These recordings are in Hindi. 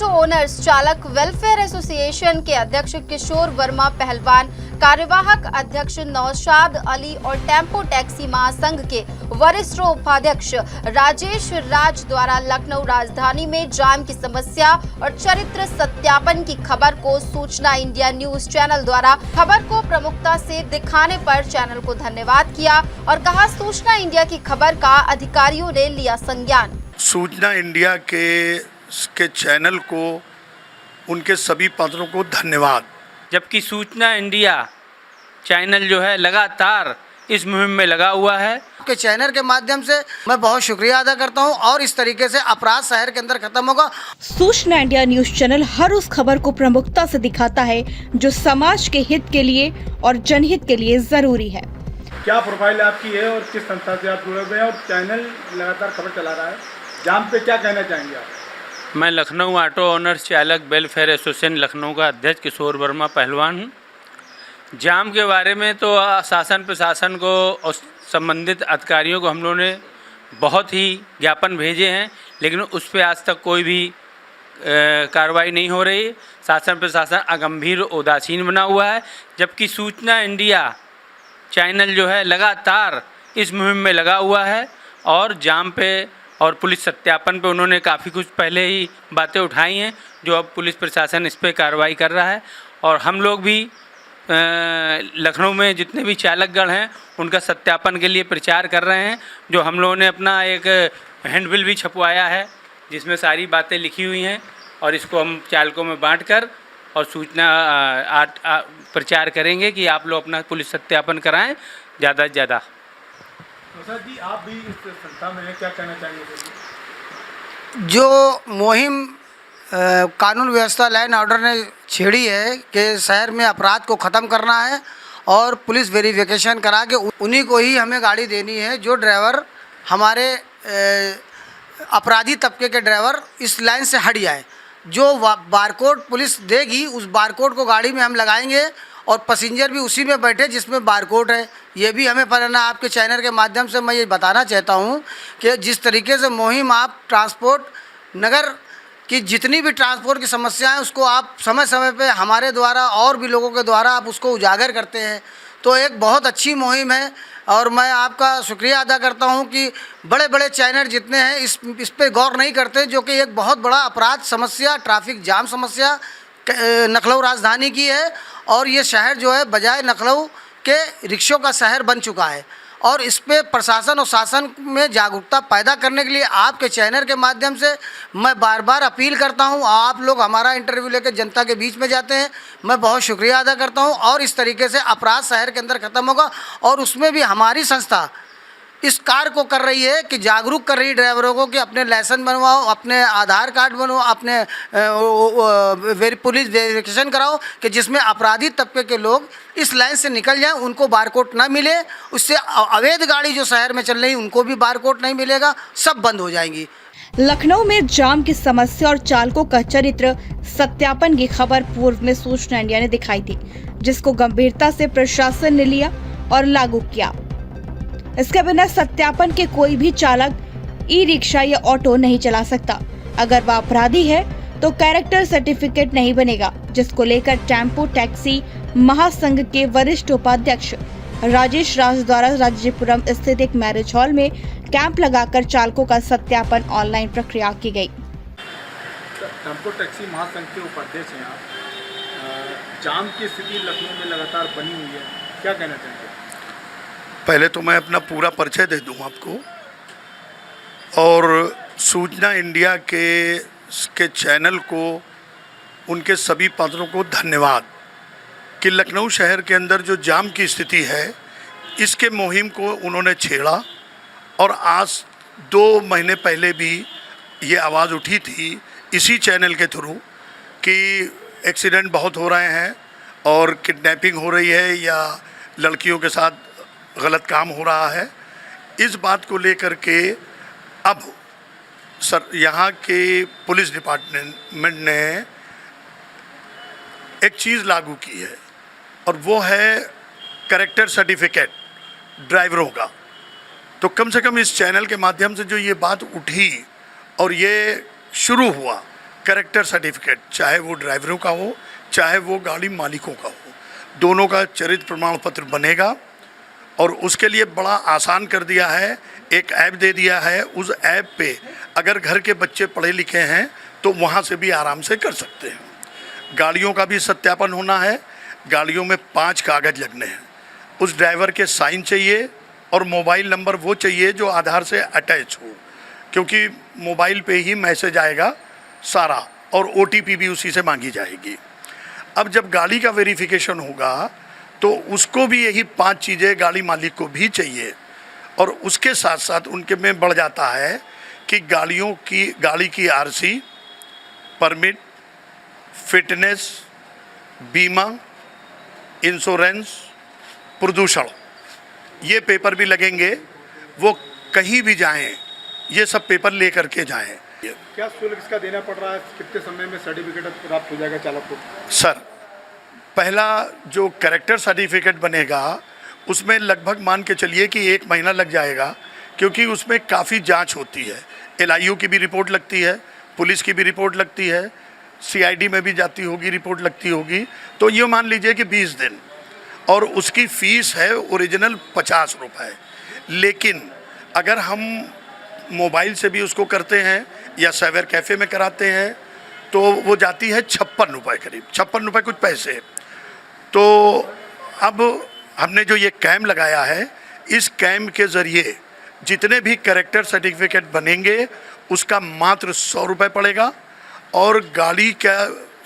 ऑटो ओनर्स चालक वेलफेयर एसोसिएशन के अध्यक्ष किशोर वर्मा पहलवान, कार्यवाहक अध्यक्ष नौशाद अली और टेम्पो टैक्सी महासंघ के वरिष्ठ उपाध्यक्ष राजेश राज द्वारा लखनऊ राजधानी में जाम की समस्या और चरित्र सत्यापन की खबर को सूचना इंडिया न्यूज चैनल द्वारा खबर को प्रमुखता से दिखाने पर चैनल को धन्यवाद किया और कहा, सूचना इंडिया की खबर का अधिकारियों ने लिया संज्ञान। सूचना इंडिया के चैनल को, उनके सभी पात्रों को धन्यवाद। जबकि सूचना इंडिया चैनल जो है लगातार इस मुहिम में लगा हुआ है। के चैनल के माध्यम से मैं बहुत शुक्रिया अदा करता हूं और इस तरीके से अपराध शहर के अंदर खत्म होगा। सूचना इंडिया न्यूज चैनल हर उस खबर को प्रमुखता से दिखाता है जो समाज के हित के लिए और जनहित के लिए जरूरी है। क्या प्रोफाइल आपकी है और किस संस्था से आप जुड़े हुए हैं और चैनल लगातार खबर चला रहा है, जाम पे क्या कहना चाहेंगे आप? मैं लखनऊ ऑटो ओनर्स चालक वेलफेयर एसोसिएशन लखनऊ का अध्यक्ष किशोर वर्मा पहलवान हूँ। जाम के बारे में तो शासन प्रशासन को और संबंधित अधिकारियों को हम लोगों ने बहुत ही ज्ञापन भेजे हैं, लेकिन उस पर आज तक कोई भी कार्रवाई नहीं हो रही। शासन प्रशासन अगंभीर उदासीन बना हुआ है। जबकि सूचना इंडिया चैनल जो है लगातार इस मुहिम में लगा हुआ है और जाम पे और पुलिस सत्यापन पे उन्होंने काफ़ी कुछ पहले ही बातें उठाई हैं, जो अब पुलिस प्रशासन इस पे कार्रवाई कर रहा है। और हम लोग भी लखनऊ में जितने भी चालकगण हैं उनका सत्यापन के लिए प्रचार कर रहे हैं। जो हम लोगों ने अपना एक हैंडबिल भी छपवाया है जिसमें सारी बातें लिखी हुई हैं और इसको हम चालकों में बांटकर और सूचना प्रचार करेंगे कि आप लोग अपना पुलिस सत्यापन कराएं ज़्यादा से ज़्यादा। सर जी, आप भी इस संस्था में हैं, क्या कहना चाहेंगे? जो मुहिम कानून व्यवस्था लाइन ऑर्डर ने छेड़ी है कि शहर में अपराध को ख़त्म करना है और पुलिस वेरिफिकेशन करा के उन्हीं को ही हमें गाड़ी देनी है जो ड्राइवर हमारे अपराधी तबके के ड्राइवर इस लाइन से हट जाए। जो बारकोड पुलिस देगी उस बारकोड को गाड़ी में हम लगाएंगे और पैसेंजर भी उसी में बैठे जिसमें बारकोड है। ये भी हमें पता ना। आपके चैनल के माध्यम से मैं ये बताना चाहता हूँ कि जिस तरीके से मुहिम आप ट्रांसपोर्ट नगर की जितनी भी ट्रांसपोर्ट की समस्याएं उसको आप समय समय पे हमारे द्वारा और भी लोगों के द्वारा आप उसको उजागर करते हैं, तो एक बहुत अच्छी मुहिम है। और मैं आपका शुक्रिया अदा करता हूं कि बड़े बड़े चैनल जितने हैं इस पे गौर नहीं करते, जो कि एक बहुत बड़ा अपराध समस्या, ट्रैफिक जाम समस्या लखनऊ राजधानी की है। और ये शहर जो है बजाय लखनऊ के रिक्शों का शहर बन चुका है। और इस पे प्रशासन और शासन में जागरूकता पैदा करने के लिए आपके चैनल के माध्यम से मैं बार बार अपील करता हूं। आप लोग हमारा इंटरव्यू लेकर जनता के बीच में जाते हैं, मैं बहुत शुक्रिया अदा करता हूं। और इस तरीके से अपराध शहर के अंदर ख़त्म होगा और उसमें भी हमारी संस्था इस कार्य को कर रही है कि जागरूक कर रही है ड्राइवरों को कि अपने लाइसेंस बनवाओ, अपने आधार कार्ड बनवाओ, अपने पुलिस वेरिफिकेशन कराओ कि जिसमें अपराधी तबके के लोग इस लाइन से निकल जाएं, उनको बारकोड ना मिले। उससे अवैध गाड़ी जो शहर में चल रही उनको भी बारकोड नहीं मिलेगा, सब बंद हो जाएंगी। लखनऊ में जाम की समस्या और चालकों का चरित्र सत्यापन की खबर पूर्व में सूचना इंडिया ने दिखाई थी, जिसको गंभीरता से प्रशासन ने लिया और लागू किया। इसके बिना सत्यापन के कोई भी चालक ई रिक्शा या ऑटो नहीं चला सकता। अगर वह अपराधी है तो कैरेक्टर सर्टिफिकेट नहीं बनेगा, जिसको लेकर टेम्पो टैक्सी महासंघ के वरिष्ठ उपाध्यक्ष राजेश राज द्वारा राजीपुरम स्थित एक मैरिज हॉल में कैंप लगाकर चालकों का सत्यापन ऑनलाइन प्रक्रिया की गई। टेम्पो टैक्सी महासंघ के उपाध्यक्ष हैं आप, जाम की स्थिति लखनऊ में लगातार बनी हुई है, क्या कहना चाहेंगे? पहले तो मैं अपना पूरा परिचय दे दूं आपको। और सूचना इंडिया के चैनल को, उनके सभी पात्रों को धन्यवाद कि लखनऊ शहर के अंदर जो जाम की स्थिति है इसके मुहिम को उन्होंने छेड़ा। और आज 2 महीने पहले भी ये आवाज़ उठी थी इसी चैनल के थ्रू कि एक्सीडेंट बहुत हो रहे हैं और किडनैपिंग हो रही है या लड़कियों के साथ गलत काम हो रहा है। इस बात को लेकर के अब यहाँ के पुलिस डिपार्टमेंट ने एक चीज़ लागू की है और वो है कैरेक्टर सर्टिफिकेट ड्राइवरों का। तो कम से कम इस चैनल के माध्यम से जो ये बात उठी और ये शुरू हुआ कैरेक्टर सर्टिफिकेट, चाहे वो ड्राइवरों का हो चाहे वो गाड़ी मालिकों का हो, दोनों का चरित्र प्रमाण पत्र बनेगा। और उसके लिए बड़ा आसान कर दिया है, एक ऐप दे दिया है। उस ऐप पे अगर घर के बच्चे पढ़े लिखे हैं तो वहाँ से भी आराम से कर सकते हैं। गाड़ियों का भी सत्यापन होना है। गाड़ियों में 5 कागज़ लगने हैं। उस ड्राइवर के साइन चाहिए और मोबाइल नंबर वो चाहिए जो आधार से अटैच हो, क्योंकि मोबाइल पे ही मैसेज आएगा सारा और OTP भी उसी से मांगी जाएगी। अब जब गाड़ी का वेरिफिकेशन होगा तो उसको भी यही 5 चीज़ें गाड़ी मालिक को भी चाहिए। और उसके साथ साथ उनके में बढ़ जाता है कि गाड़ी की RC, परमिट, फिटनेस, बीमा, इंश्योरेंस, प्रदूषण, ये पेपर भी लगेंगे। वो कहीं भी जाएं ये सब पेपर ले करके जाएं। क्या शुल्क इसका देना पड़ रहा है? कितने समय में सर्टिफिकेट प्राप्त हो जाएगा चालक को? सर, पहला जो कैरेक्टर सर्टिफिकेट बनेगा उसमें लगभग मान के चलिए कि 1 महीना लग जाएगा, क्योंकि उसमें काफ़ी जांच होती है। LIU की भी रिपोर्ट लगती है, पुलिस की भी रिपोर्ट लगती है, CID में भी जाती होगी, रिपोर्ट लगती होगी। तो ये मान लीजिए कि 20 दिन, और उसकी फ़ीस है ओरिजिनल 50 रुपये। लेकिन अगर हम मोबाइल से भी उसको करते हैं या साइबर कैफ़े में कराते हैं तो वो जाती है 56 रुपये, करीब 56 रुपये कुछ पैसे। तो अब हमने जो ये कैम्प लगाया है, इस कैम्प के ज़रिए जितने भी कैरेक्टर सर्टिफिकेट बनेंगे उसका मात्र 100 रुपये पड़ेगा, और गाड़ी का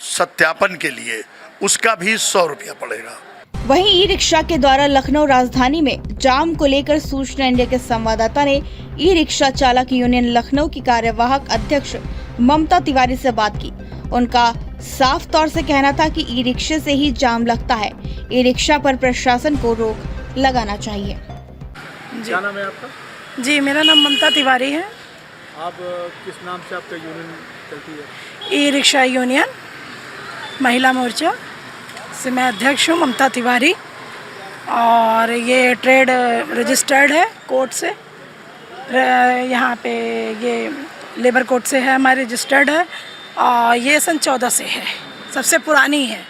सत्यापन के लिए उसका भी 100 रुपया पड़ेगा। वहीं ई-रिक्शा के द्वारा लखनऊ राजधानी में जाम को लेकर सूचना इंडिया के संवाददाता ने ई-रिक्शा चालक यूनियन लखनऊ की कार्यवाहक अध्यक्ष ममता तिवारी से बात की। उनका साफ तौर से कहना था कि ई-रिक्शे से ही जाम लगता है, ई-रिक्शा पर प्रशासन को रोक लगाना चाहिए। क्या नाम है आपका? जी, मेरा नाम ममता तिवारी है। आप किस नाम से आपका यूनियन चलती है? ई-रिक्शा यूनियन महिला मोर्चा से मैं अध्यक्ष हूँ, ममता तिवारी। और ये ट्रेड रजिस्टर्ड है कोर्ट से, यहाँ पे ये लेबर कोर्ट से है, हमारे रजिस्टर्ड है। और ये सन 14 से है, सबसे पुरानी है।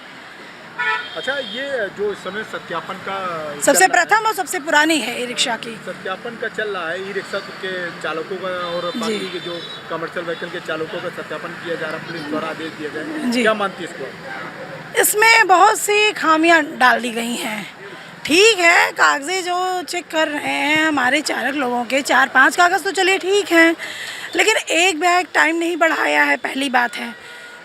अच्छा, ये जो इस समय सत्यापन का सबसे प्रथम और सबसे पुरानी है ई रिक्शा की। सत्यापन का चल रहा है, ई रिक्शा के चालकों का और बाकी के जो कमर्शियल व्हीकल के चालकों का सत्यापन किया जा रहा है, पुलिस द्वारा आदेश दिया जाए। क्या मानती है इसको? इसमें बहुत सी खामियां डाल दी गई हैं। ठीक है, कागज़े जो चेक कर रहे हैं हमारे चालक लोगों के 4-5 कागज़ तो चलिए ठीक हैं, लेकिन एक बैग टाइम नहीं बढ़ाया है, पहली बात है।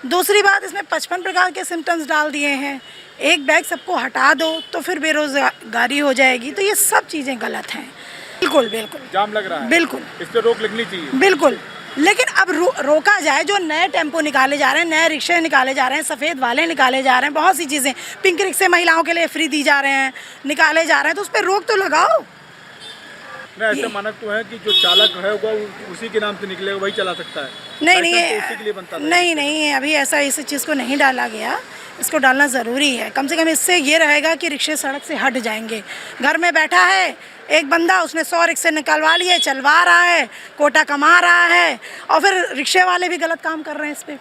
दूसरी बात, इसमें 55 प्रकार के सिम्टम्स डाल दिए हैं। एक बैग सबको हटा दो तो फिर बेरोजगारी हो जाएगी। तो ये सब चीज़ें गलत हैं। बिल्कुल बिल्कुल जाम लग रहा है, बिल्कुल इस पर रोक लगनी चाहिए। बिल्कुल, लेकिन अब रोका जाए। जो नए टेम्पो निकाले जा रहे हैं, नए रिक्शे निकाले जा रहे हैं, सफ़ेद वाले निकाले जा रहे हैं, बहुत सी चीज़ें, पिंक रिक्शे महिलाओं के लिए फ्री दी जा रहे हैं, निकाले जा रहे हैं, तो उस पर रोक तो लगाओ। ऐसा मानक तो है कि जो चालक है वो उसी के नाम से निकलेगा, वही चला सकता है। नहीं तो उसी के लिए बनता है। नहीं, अभी ऐसा इस चीज़ को नहीं डाला गया। इसको डालना ज़रूरी है। कम से कम इससे ये रहेगा कि रिक्शे सड़क से हट जाएंगे। घर में बैठा है एक बंदा, उसने 100 रिक्शे निकलवा लिए, चलवा रहा है, कोटा कमा रहा है, और फिर रिक्शे वाले भी गलत काम कर रहे हैं। इस पर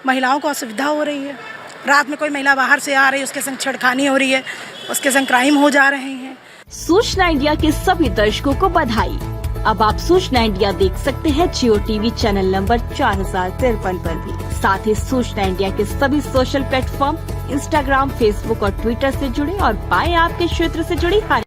महिलाओं को असुविधा हो रही है। रात में कोई महिला बाहर से आ रही है, उसके संग छेड़खानी हो रही है, उसके संग क्राइम हो जा रहे हैं। सूचना इंडिया के सभी दर्शकों को बधाई। अब आप सूचना इंडिया देख सकते हैं जियो टीवी चैनल नंबर 4053 पर भी। साथ ही सूचना इंडिया के सभी सोशल प्लेटफॉर्म इंस्टाग्राम, फेसबुक और ट्विटर से जुड़े और पाएं आपके क्षेत्र से जुड़ी हर